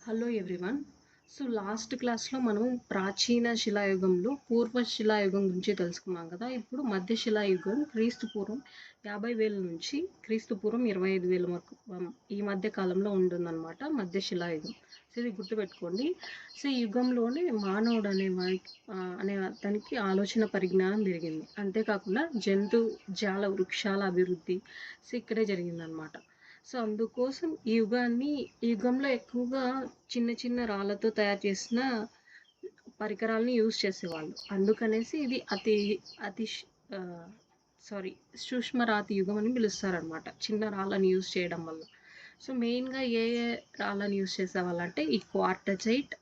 Hello everyone. So last క్లాస్లో మనం ప్రాచీన శిలాయుగంలో పూర్వ శిలాయుగం గురించి తెలుసుకున్నాం కదా. ఇప్పుడు మధ్య శిలాయుగం క్రీస్తు పూర్వం 50,000 నుంచి క్రీస్తు పూర్వం 25,000 వరకు ఈ మధ్య కాలంలో ఉంటుందన్నమాట మధ్య శిలాయుగం. సో ఇది గుర్తుపెట్టుకోండి. సో ఈ యుగంలోనే మానవుడు అనే అతనికి ఆలోచన పరిజ్ఞానం పెరిగింది. అంతేకాకుండా జంతు జాల వృక్షాల అభివృద్ధి సో ఇక్కడే జరిగిందనమాట. సో అందుకోసం ఈ యుగంలో ఎక్కువగా చిన్న చిన్న రాళ్ళతో తయారు చేసిన పరికరాలని యూజ్ చేసేవాళ్ళు. అందుకనేసి ఇది అతి సూక్ష్మ రాతి యుగం అని పిలుస్తారనమాట, చిన్న రాళ్ళని యూజ్ చేయడం వల్ల. సో మెయిన్గా ఏ రాళ్ళని యూజ్ చేసేవాళ్ళు అంటే ఈ క్వార్టజైట్,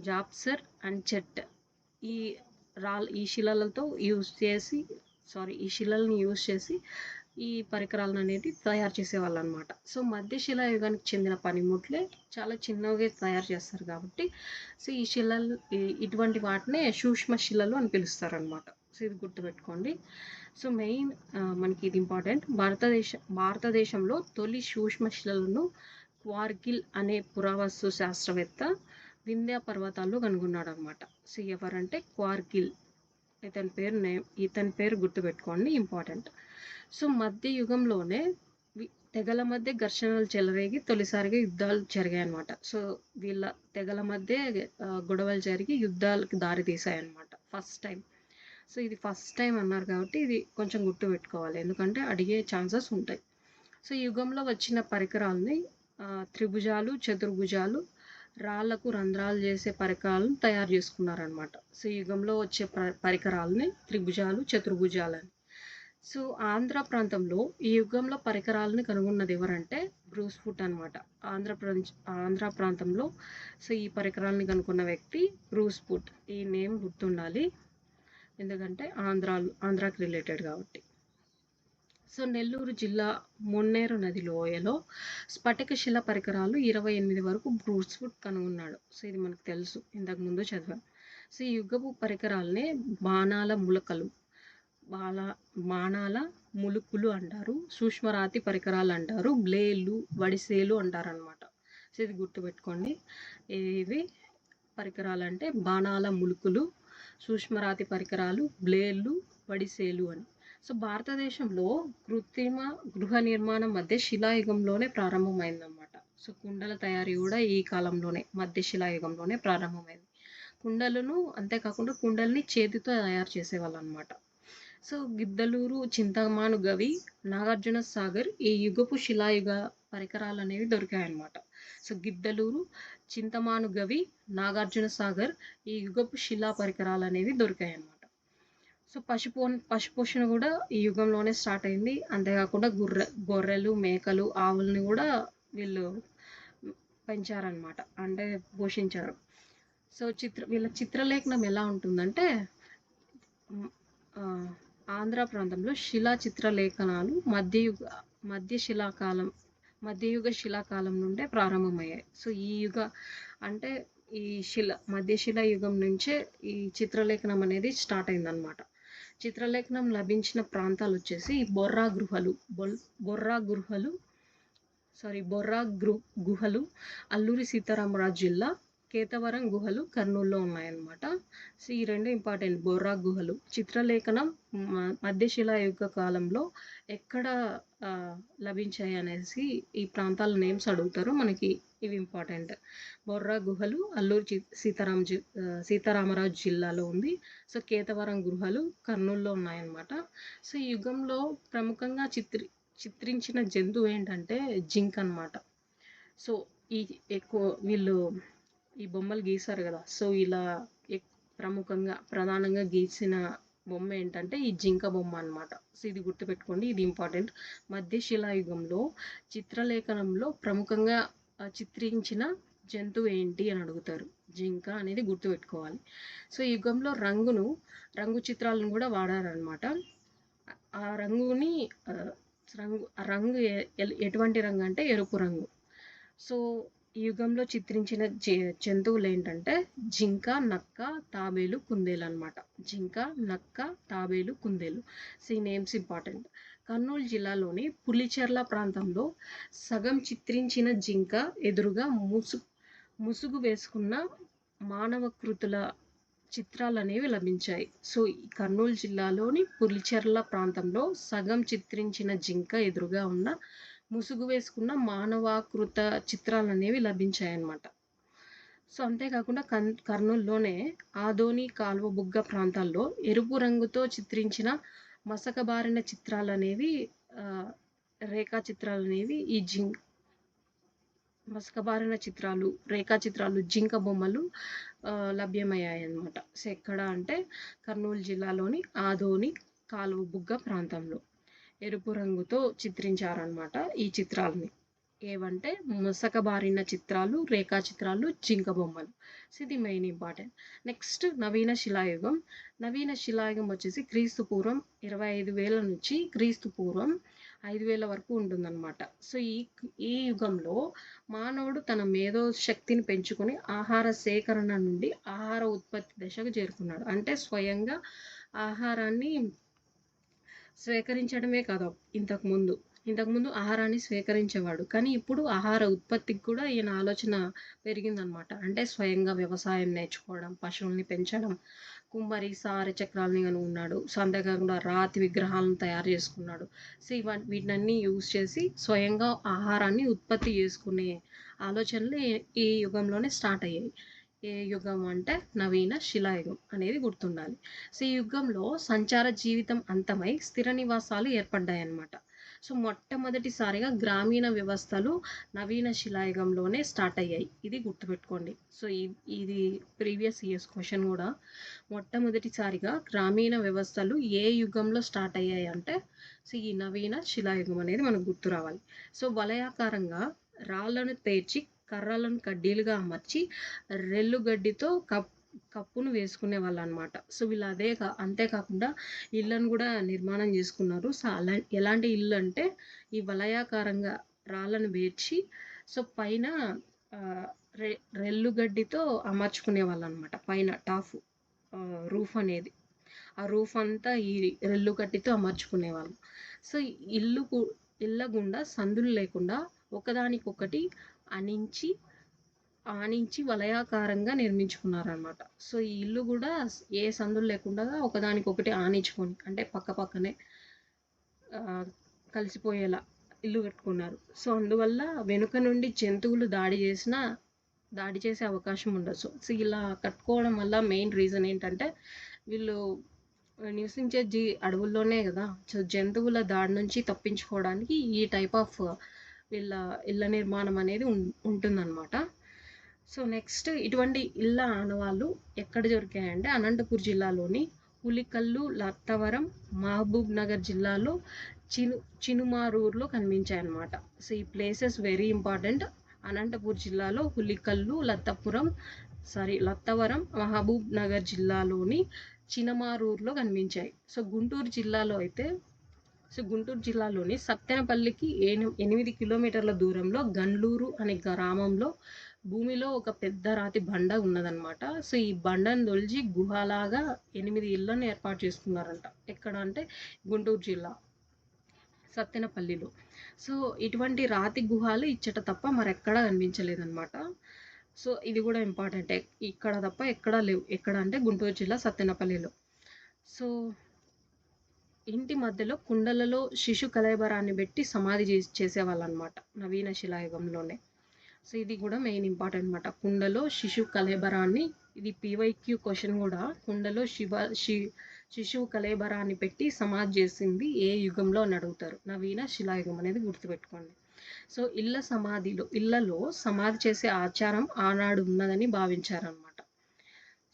జాప్సర్ అండ్ చెట్. ఈ ఈ శిలలను యూజ్ చేసి ఈ పరికరాలను అనేది తయారు చేసేవాళ్ళు అనమాట. సో మధ్య శిలాయుగానికి చెందిన పనిముట్లే చాలా చిన్నగా తయారు చేస్తారు కాబట్టి సో ఇటువంటి వాటినే సూక్ష్మ శిలలు అని పిలుస్తారు అనమాట. సో ఇది గుర్తుపెట్టుకోండి. సో మెయిన్ మనకి ఇది ఇంపార్టెంట్. భారతదేశంలో తొలి సూక్ష్మ శిలలను క్వార్గిల్ అనే పురావస్తు శాస్త్రవేత్త వింధ్య పర్వతాల్లో కనుగొన్నాడు అనమాట. సో ఎవరంటే క్వార్గిల్. ఇతని పేరు గుర్తుపెట్టుకోండి, ఇంపార్టెంట్. సో మధ్య యుగంలోనే తెగల మధ్య ఘర్షణలు చెలరేగి తొలిసారిగా యుద్ధాలు జరిగాయి అనమాట. సో వీళ్ళ తెగల మధ్య గొడవలు జరిగి యుద్ధాలకు దారి తీసాయన్నమాట ఫస్ట్ టైం. సో ఇది ఫస్ట్ టైం అన్నారు కాబట్టి ఇది కొంచెం గుర్తు పెట్టుకోవాలి, ఎందుకంటే అడిగే ఛాన్సెస్ ఉంటాయి. సో ఈ యుగంలో వచ్చిన పరికరాలని త్రిభుజాలు, చతుర్భుజాలు, రాళ్లకు రంధ్రాలు చేసే పరికరాలను తయారు చేసుకున్నారనమాట. సో ఈ యుగంలో వచ్చే పరికరాలని త్రిభుజాలు, చతుర్భుజాలని. సో ఆంధ్ర ప్రాంతంలో ఈ యుగంలో పరికరాలను కనుగొన్నది ఎవరంటే బ్రూస్ ఫుట్ అనమాట. ఆంధ్ర ప్రాంతంలో సో ఈ పరికరాలను కనుక్కున్న వ్యక్తి బ్రూస్ ఫుట్. ఈ నేమ్ గుర్తుండాలి, ఎందుకంటే ఆంధ్రాకి రిలేటెడ్ కాబట్టి. సో నెల్లూరు జిల్లా మొన్నేరు నది లోయలో స్ఫటిక శిల పరికరాలు 28 వరకు బ్రూస్ ఫుట్ కనుగొన్నాడు. సో ఇది మనకు తెలుసు, ఇంతకు ముందు చదివాం. సో ఈ యుగపు పరికరాలనే బాణాల ములుకులు అంటారు, సూక్ష్మరాతి పరికరాలు అంటారు, బ్లేలు, వడిసేలు అంటారు అనమాట. సో ఇది గుర్తుపెట్టుకోండి. ఇవి పరికరాలు అంటే బాణాల ములుకులు, సూక్ష్మరాతి పరికరాలు, బ్లేలు, వడిసేలు అని. సో భారతదేశంలో కృత్రిమ గృహ నిర్మాణం మధ్య శిలాయుగంలోనే ప్రారంభమైందన్నమాట. సో కుండల తయారీ కూడా ఈ కాలంలోనే మధ్య శిలాయుగంలోనే ప్రారంభమైంది. అంతేకాకుండా కుండల్ని చేతితో తయారు చేసేవాళ్ళు అనమాట. సో గిద్దలూరు, చింతమాను గవి, నాగార్జున సాగర్ ఈ యుగపు శిలాయుగ పరికరాలు అనేవి దొరికాయన్నమాట. సో గిద్దలూరు, చింతమాను గవి, నాగార్జున సాగర్ ఈ యుగపు శిలా పరికరాలు అనేవి దొరికాయన్నమాట. సో పశుపోషణ కూడా ఈ యుగంలోనే స్టార్ట్ అయింది. అంతేకాకుండా గొర్రెలు, మేకలు, ఆవుల్ని కూడా వీళ్ళు పెంచారనమాట, అంటే పోషించారు. సో వీళ్ళ చిత్రలేఖనం ఎలా ఉంటుందంటే ఆంధ్ర ప్రాంతంలో శిలా చిత్రలేఖనాలు మధ్యయుగ శిలాకాలం నుండే ప్రారంభమయ్యాయి. సో ఈ మధ్యశిలా యుగం నుంచే ఈ చిత్రలేఖనం అనేది స్టార్ట్ అయిందనమాట. చిత్రలేఖనం లభించిన ప్రాంతాలు వచ్చేసి బొర్రా గుహలు అల్లూరి సీతారామరాజు జిల్లా, కేతవరం గుహలు కర్నూలులో ఉన్నాయన్నమాట. సో ఈ రెండు ఇంపార్టెంట్. బొర్రా గుహలు చిత్రలేఖనం మధ్యశిలాయుగ కాలంలో ఎక్కడ లభించాయి అనేసి ఈ ప్రాంతాల నేమ్స్ అడుగుతారు మనకి, ఇవి ఇంపార్టెంట్. బొర్రా గుహలు అల్లూరి సీతారామరాజు జిల్లాలో ఉంది. సో కేతవరం గుహలు కర్నూలులో ఉన్నాయన్నమాట. సో ఈ యుగంలో ప్రముఖంగా చిత్రించిన జంతువు ఏంటంటే జింక్ అనమాట. సో వీళ్ళు ఈ బొమ్మలు గీసారు కదా. సో ఇలా ప్రధానంగా గీసిన బొమ్మ ఏంటంటే ఈ జింక బొమ్మ అనమాట. సో ఇది గుర్తుపెట్టుకోండి, ఇది ఇంపార్టెంట్. మధ్యశిలాయుగంలో చిత్రలేఖనంలో ప్రముఖంగా చిత్రించిన జంతువు ఏంటి అని అడుగుతారు. జింక అనేది గుర్తుపెట్టుకోవాలి. సో ఈ యుగంలో రంగు చిత్రాలను కూడా వాడారనమాట. ఆ రంగు ఎటువంటి రంగు అంటే ఎరుపు రంగు. సో ఈ యుగంలో చిత్రించిన జంతువులు ఏంటంటే జింక, నక్క, తాబేలు, కుందేలు అనమాట. జింక, నక్క, తాబేలు, కుందేలు. సో ఈ నేమ్స్ ఇంపార్టెంట్. కర్నూలు జిల్లాలోని పులిచెర్ల ప్రాంతంలో సగం చిత్రించిన జింక ఎదురుగా ముసుగు వేసుకున్న మానవకృతుల చిత్రాలనేవి లభించాయి. సో ఈ కర్నూలు జిల్లాలోని పులిచెర్ల ప్రాంతంలో సగం చిత్రించిన జింక ఎదురుగా ఉన్న ముసుగు వేసుకున్న మానవాకృత చిత్రాలనేవి లభించాయన్నమాట. సో అంతేకాకుండా కర్నూలులోనే ఆదోని కాలువ బుగ్గ ప్రాంతాల్లో ఎరుపు రంగుతో చిత్రించిన మసకబారిన చిత్రాలనేవి రేఖా చిత్రాలనేవి మసకబారిన చిత్రాలు, రేఖా చిత్రాలు, జింక బొమ్మలు లభ్యమయ్యాయి అన్నమాట. సో ఎక్కడ అంటే కర్నూలు జిల్లాలోని ఆదోని కాలువ బుగ్గ ప్రాంతంలో ఎరుపు రంగుతో చిత్రించారనమాట ఈ చిత్రాలని. ఏవంటే ముసకబారిన చిత్రాలు, రేఖా చిత్రాలు, జింక బొమ్మలు. సో ఇది మెయిన్ ఇంపార్టెంట్. నెక్స్ట్ నవీన శిలాయుగం. నవీన శిలాయుగం వచ్చేసి క్రీస్తు పూర్వం 25,000 నుంచి క్రీస్తు పూర్వం 5,000 వరకు ఉంటుందన్నమాట. సో ఈ యుగంలో మానవుడు తన మేధో శక్తిని పెంచుకొని ఆహార సేకరణ నుండి ఆహార ఉత్పత్తి దశకు చేరుకున్నాడు. అంటే స్వయంగా ఆహారాన్ని స్వీకరించడమే కాదు, ఇంతకుముందు ఆహారాన్ని స్వీకరించేవాడు, కానీ ఇప్పుడు ఆహార ఉత్పత్తికి కూడా ఈయన ఆలోచన పెరిగిందనమాట. అంటే స్వయంగా వ్యవసాయం నేర్చుకోవడం, పశువుల్ని పెంచడం, కుమ్మరి సార చక్రాలని కనుగొన్నాడు. సో అంతేకాకుండా రాతి విగ్రహాలను తయారు చేసుకున్నాడు. సో వీటినన్నీ యూజ్ చేసి స్వయంగా ఆహారాన్ని ఉత్పత్తి చేసుకునే ఆలోచనలు ఈ యుగంలోనే స్టార్ట్ అయ్యాయి. ఏ యుగం అంటే నవీన శిలాయుగం అనేది గుర్తుండాలి. సో ఈ యుగంలో సంచార జీవితం అంతమై స్థిర నివాసాలు ఏర్పడ్డాయి అన్నమాట. సో మొట్టమొదటిసారిగా గ్రామీణ వ్యవస్థలు నవీన శిలాయుగంలోనే స్టార్ట్ అయ్యాయి. ఇది గుర్తుపెట్టుకోండి. సో ఇది ప్రీవియస్ ఇయర్స్ క్వశ్చన్ కూడా. మొట్టమొదటిసారిగా గ్రామీణ వ్యవస్థలు ఏ యుగంలో స్టార్ట్ అయ్యాయి అంటే సో ఈ నవీన శిలాయుగం అనేది మనకు గుర్తు రావాలి. సో వలయాకారంగా రాళ్లను పేర్చి కర్రలను కడ్డీలుగా అమర్చి రెల్లుగడ్డితో కప్పును వేసుకునే వాళ్ళు అనమాట. సో వీళ్ళు అంతేకాకుండా ఇళ్ళను కూడా నిర్మాణం చేసుకున్నారు. సో ఎలాంటి ఇల్లు అంటే ఈ వలయాకారంగా రాళ్ళను పేర్చి సో పైన రెల్లుగడ్డితో అమర్చుకునే వాళ్ళు అనమాట. పైన రూఫ్ అనేది, ఆ రూఫ్ అంతా ఈ రెల్లుగడ్డితో అమర్చుకునేవాళ్ళు. సో ఇళ్ళ గుండా సందులు లేకుండా ఒకదానికొకటి ఆనించి వలయాకారంగా నిర్మించుకున్నారనమాట. సో ఈ ఇల్లు కూడా ఏ సందులు లేకుండా ఒకదానికొకటి ఆనించుకొని, అంటే పక్కనే కలిసిపోయేలా ఇల్లు కట్టుకున్నారు. సో అందువల్ల వెనుక నుండి జంతువులు దాడి చేసే అవకాశం ఉండదు. సో ఇలా కట్టుకోవడం వల్ల మెయిన్ రీజన్ ఏంటంటే వీళ్ళు నివసించే అడవుల్లోనే కదా. సో జంతువుల దాడి నుంచి తప్పించుకోవడానికి ఈ టైప్ ఆఫ్ వీళ్ళ ఇళ్ళ నిర్మాణం అనేది ఉంటుందన్నమాట. సో నెక్స్ట్ ఇటువంటి ఇళ్ళ ఆనవాళ్ళు ఎక్కడ దొరికాయంటే అనంతపూర్ జిల్లాలోని పులికల్లు, లత్తవరం, మహబూబ్ నగర్ జిల్లాలో చినుమారూరులో కనిపించాయన్నమాట. సో ఈ ప్లేసెస్ వెరీ ఇంపార్టెంట్. అనంతపూర్ జిల్లాలో పులికల్లు, లత్తవరం, మహబూబ్ నగర్ జిల్లాలోని చినమారూరులో కనిపించాయి. సో గుంటూరు జిల్లాలోని సత్తెనపల్లికి 8 కిలోమీటర్ల దూరంలో గన్లూరు అనే గ్రామంలో భూమిలో ఒక పెద్ద రాతి బండ ఉన్నదన్నమాట. సో ఈ బండను తొలిచి గుహలాగా 8 ఇళ్లను ఏర్పాటు చేసుకున్నారంట. ఎక్కడ అంటే గుంటూరు జిల్లా సత్తెనపల్లిలో. సో ఇటువంటి రాతి గుహలు ఇచ్చట తప్ప మరెక్కడా కనిపించలేదన్నమాట. సో ఇది కూడా ఇంపార్టెంటే, ఇక్కడ తప్ప ఎక్కడా లేవు. ఎక్కడ అంటే గుంటూరు జిల్లా సత్తెనపల్లిలో. సో ఇంటి మధ్యలో కుండలలో శిశు కళేబరాన్ని పెట్టి సమాధి చేసేవాళ్ళు అనమాట నవీన శిలాయుగంలోనే. సో ఇది కూడా మెయిన్ ఇంపార్టెంట్ అనమాట. కుండలో శిశు కళేబరాన్ని, ఇది PYQ క్వశ్చన్ కూడా. కుండలో శిశువు కళేబరాన్ని పెట్టి సమాధి చేసింది ఏ యుగంలో అని అడుగుతారు. నవీన శిలాయుగం అనేది గుర్తుపెట్టుకోండి. సో ఇళ్లలో సమాధి చేసే ఆచారం ఆనాడు ఉన్నదని భావించారనమాట.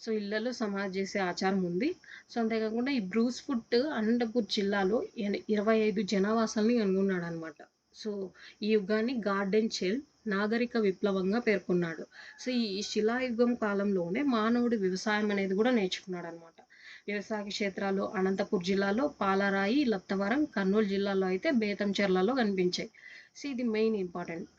సో ఇళ్లలో సమాధి చేసే ఆచారం ఉంది. సో అంతేకాకుండా ఈ బ్రూస్ ఫుట్ అనంతపూర్ జిల్లాలో 25 జనావాసాలని కనుగొన్నాడు అనమాట. సో ఈ యుగాన్ని గార్డెన్ చెల్ నాగరిక విప్లవంగా పేర్కొన్నాడు. సో ఈ శిలాయుగం కాలంలోనే మానవుడు వ్యవసాయం అనేది కూడా నేర్చుకున్నాడు అనమాట. వ్యవసాయ క్షేత్రాలు అనంతపూర్ జిల్లాలో పాలరాయి, లత్తవరం, కర్నూలు జిల్లాలో అయితే బేతంచెర్లలో కనిపించాయి. సో ఇది మెయిన్ ఇంపార్టెంట్.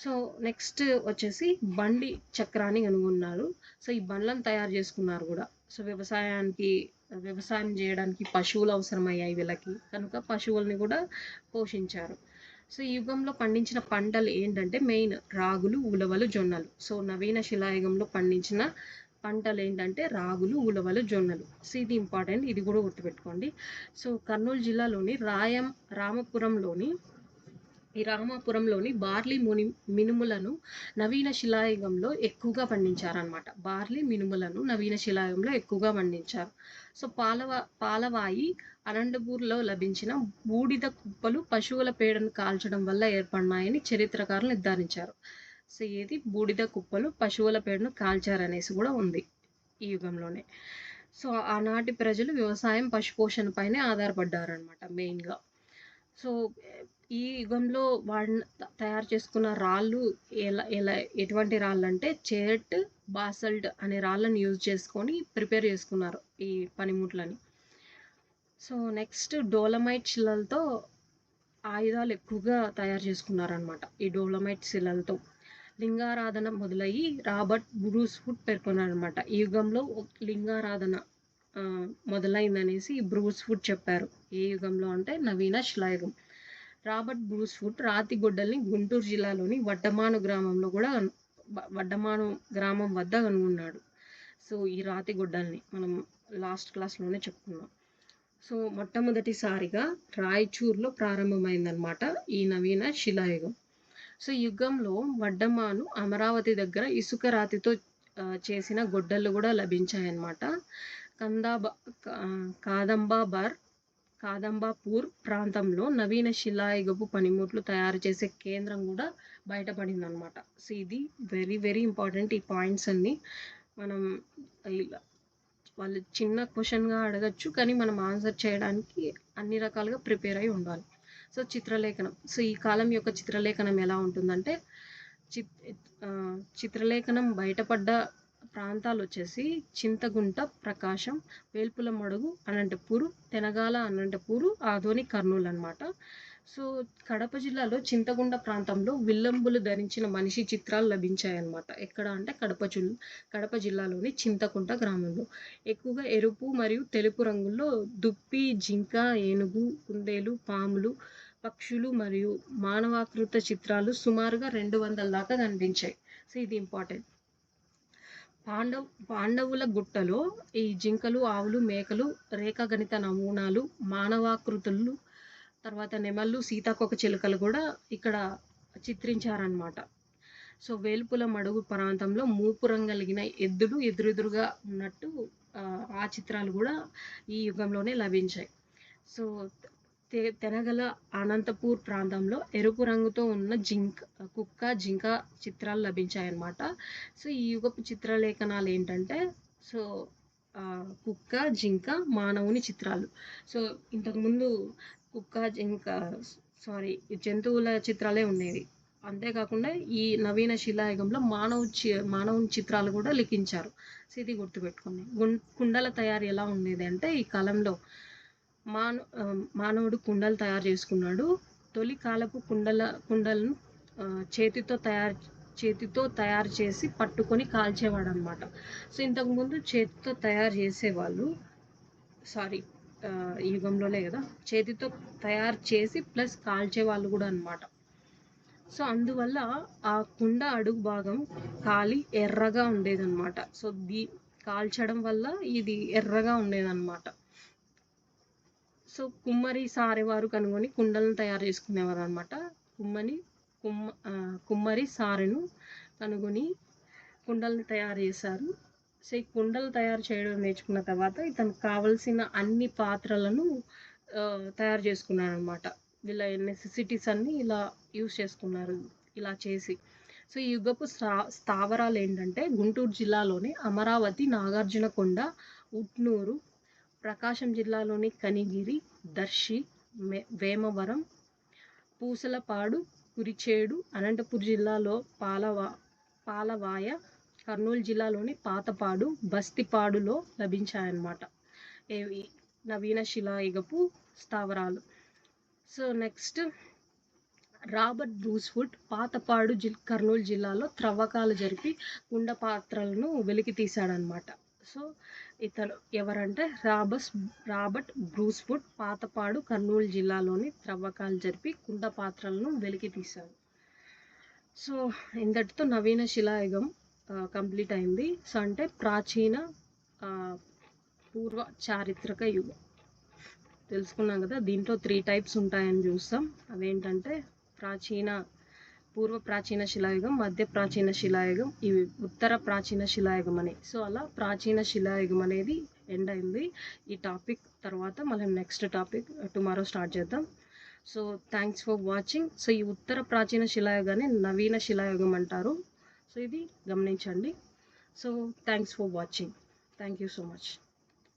సో నెక్స్ట్ వచ్చేసి బండి చక్రాన్ని కనుగొన్నారు. సో ఈ బండ్లను తయారు చేసుకున్నారు కూడా. సో వ్యవసాయానికి వ్యవసాయం చేయడానికి పశువులు అవసరమయ్యాయి వీళ్ళకి, కనుక పశువుల్ని కూడా పోషించారు. సో ఈ యుగంలో పండించిన పంటలు ఏంటంటే మెయిన్ రాగులు, ఉలవలు, జొన్నలు. సో నవీన శిలాయుగంలో పండించిన పంటలు ఏంటంటే రాగులు, ఉలవలు, జొన్నలు. సో ఇది ఇంపార్టెంట్, ఇది కూడా గుర్తుపెట్టుకోండి. సో కర్నూలు జిల్లాలోని రామాపురంలోని బార్లీ మినుములను నవీన శిలాయుగంలో ఎక్కువగా పండించారనమాట. బార్లీ మినుములను నవీన శిలాయుగంలో ఎక్కువగా పండించారు. సో పాలవాయి అనంతపూర్లో లభించిన బూడిద కుప్పలు పశువుల పేడను కాల్చడం వల్ల ఏర్పడినాయని చరిత్రకారులు నిర్ధారించారు. సో ఏది బూడిద కుప్పలు పశువుల పేడను కాల్చారనేసి కూడా ఉంది ఈ యుగంలోనే. సో ఆనాటి ప్రజలు వ్యవసాయం, పశుపోషణ పైనే ఆధారపడ్డారనమాట మెయిన్గా. సో ఈ యుగంలో వాళ్ళు తయారు చేసుకున్న రాళ్ళు ఎటువంటి రాళ్ళు అంటే చేరట్, బాసల్ట్ అనే రాళ్ళని యూజ్ చేసుకొని ప్రిపేర్ చేసుకున్నారు ఈ పనిముట్లని. సో నెక్స్ట్ డోలమైట్ శిలలతో ఆయుధాలు ఎక్కువగా తయారు చేసుకున్నారనమాట. ఈ డోలమైట్ శిలలతో లింగారాధన మొదలయ్యి రాబర్ట్ బ్రూస్వుడ్ పేర్కొన్నారనమాట. ఈ యుగంలో లింగారాధన మొదలైందనేసి బ్రూస్వుడ్ చెప్పారు. ఏ యుగంలో అంటే నవీన శిలాయుగం. రాబర్ట్ బ్రూస్వుడ్ రాతి గొడ్డల్ని గుంటూరు జిల్లాలోని వడ్డమాను గ్రామం వద్ద కనుగొన్నాడు. సో ఈ రాతి గొడ్డల్ని మనం లాస్ట్ క్లాస్లోనే చెప్పుకున్నాం. సో మొట్టమొదటిసారిగా రాయచూర్లో ప్రారంభమైందనమాట ఈ నవీన శిలాయుగం. సో యుగంలో వడ్డమాను, అమరావతి దగ్గర ఇసుక రాతితో చేసిన గొడ్డళ్ళు కూడా లభించాయన్నమాట. కాదంబాపూర్ ప్రాంతంలో నవీన శిలాయుగపు పనిముట్లు తయారు చేసే కేంద్రం కూడా బయటపడింది అనమాట. సో ఇది వెరీ వెరీ ఇంపార్టెంట్. ఈ పాయింట్స్ అన్ని మనం వాళ్ళు చిన్న క్వశ్చన్గా అడగచ్చు, కానీ మనం ఆన్సర్ చేయడానికి అన్ని రకాలుగా ప్రిపేర్ అయి ఉండాలి. సో చిత్రలేఖనం. సో ఈ కాలం యొక్క చిత్రలేఖనం ఎలా ఉంటుందంటే చిత్రలేఖనం బయటపడ్డ ప్రాంతాలు వచ్చేసి చింతగుంట, ప్రకాశం, వేల్పులమడుగు, అనంతపూరు, తెనగాల, అనంతపూరు, ఆదోని, కర్నూలు అనమాట. సో కడప జిల్లాలో చింతగుంట ప్రాంతంలో విల్లంబులు ధరించిన మనిషి చిత్రాలు లభించాయన్నమాట. ఎక్కడ అంటే కడప జిల్లాలోని చింతకుంట గ్రామంలో ఎక్కువగా ఎరుపు మరియు తెలుపు రంగుల్లో దుప్పి, జింక, ఏనుగు, కుందేలు, పాములు, పక్షులు మరియు మానవాకృత చిత్రాలు సుమారుగా 200 దాకా కనిపించాయి. సో ఇది ఇంపార్టెంట్. పాండవుల గుట్టలో ఈ జింకలు, ఆవులు, మేకలు, రేఖాగణిత నమూనాలు, మానవాకృతులు, తర్వాత నెమళ్ళు, సీతాకోక చిలుకలు కూడా ఇక్కడ చిత్రించారనమాట. సో వేల్పులమడుగు ప్రాంతంలో మూపురం కలిగిన ఎద్దులు ఎదురుగా ఉన్నట్టు ఆ చిత్రాలు కూడా ఈ యుగంలోనే లభించాయి. సో తెనగల, అనంతపూర్ ప్రాంతంలో ఎరుపు రంగుతో ఉన్న కుక్క, జింక చిత్రాలు లభించాయన్నమాట. సో ఈ యుగపు చిత్రలేఖనాలు ఏంటంటే సో కుక్క, జింక, మానవుని చిత్రాలు. సో ఇంతకుముందు కుక్క, జింక జంతువుల చిత్రాలే ఉండేవి. అంతేకాకుండా ఈ నవీన శిలాయుగంలో మానవుని చిత్రాలు కూడా లిఖించారు. సో ఇది గుర్తుపెట్టుకోండి. కుండల తయారీ ఎలా ఉండేది అంటే ఈ కాలంలో మానవుడు కుండలు తయారు చేసుకున్నాడు. తొలి కాలపు కుండలను చేతితో తయారు చేసి పట్టుకొని కాల్చేవాడు అనమాట. సో ఇంతకుముందు చేతితో తయారు చేసేవాళ్ళు, ఈ యుగంలోనే కదా, చేతితో తయారు చేసి ప్లస్ కాల్చేవాళ్ళు కూడా అనమాట. సో అందువల్ల ఆ కుండ అడుగు భాగం కాలి ఎర్రగా ఉండేదన్నమాట. సో కాల్చడం వల్ల ఇది ఎర్రగా ఉండేదన్నమాట. సో కుమ్మరి, సారెవారు కనుగొని కుండలను తయారు చేసుకునేవారు అనమాట. కుమ్మరి సారెను కనుగొని కుండలను తయారు చేశారు. సో ఈ కుండలు తయారు చేయడం నేర్చుకున్న తర్వాత ఇతనికి కావలసిన అన్ని పాత్రలను తయారు చేసుకున్నాడు అనమాట. వీళ్ళ నెసెసిటీస్ అన్ని ఇలా యూజ్ చేసుకున్నారు ఇలా చేసి. సో ఈ యుగపు స్థావరాలు ఏంటంటే గుంటూరు జిల్లాలోని అమరావతి, నాగార్జునకొండ, ఉట్నూరు, ప్రకాశం జిల్లాలోని కనిగిరి, దర్శి, వేమవరం, పూసలపాడు, కురిచేడు, అనంతపూర్ జిల్లాలో పాలవాయ, కర్నూలు జిల్లాలోని పాతపాడు, బస్తిపాడులో లభించాయన్నమాట ఏవి నవీన శిలాయుగపు స్థావరాలు. సో నెక్స్ట్ రాబర్ట్ బ్రూస్వుడ్ పాతపాడు కర్నూలు జిల్లాలో త్రవ్వకాలు జరిపి కుండ పాత్రలను వెలికి తీశాడనమాట. సో ఇతను ఎవరంటే రాబర్ట్ బ్రూస్వుడ్ పాతపాడు కర్నూలు జిల్లాలోని త్రవ్వకాలు జరిపి కుండ పాత్రలను వెలికి తీశాడు. సో ఇంతటితో నవీన శిలాయుగం కంప్లీట్ అయింది. సో అంటే ప్రాచీన పూర్వ చారిత్రక యుగం తెలుసుకున్నాం కదా. దీంట్లో 3 టైప్స్ ఉంటాయని చూస్తాం. అవేంటంటే పూర్వ ప్రాచీన శిలాయుగం, మధ్య ప్రాచీన శిలాయుగం, ఇవి ఉత్తర ప్రాచీన శిలాయుగం అని. సో అలా ప్రాచీన శిలాయుగం అనేది ఎండ్ అయింది. ఈ టాపిక్ తర్వాత మనం నెక్స్ట్ టాపిక్ టుమారో స్టార్ట్ చేద్దాం. So thanks for watching. So ఈ ఉత్తర ప్రాచీన శిలాయుగాన్ని నవీన శిలాయుగం అంటారు. సో ఇది గమనించండి. So thanks for watching. Thank you so much.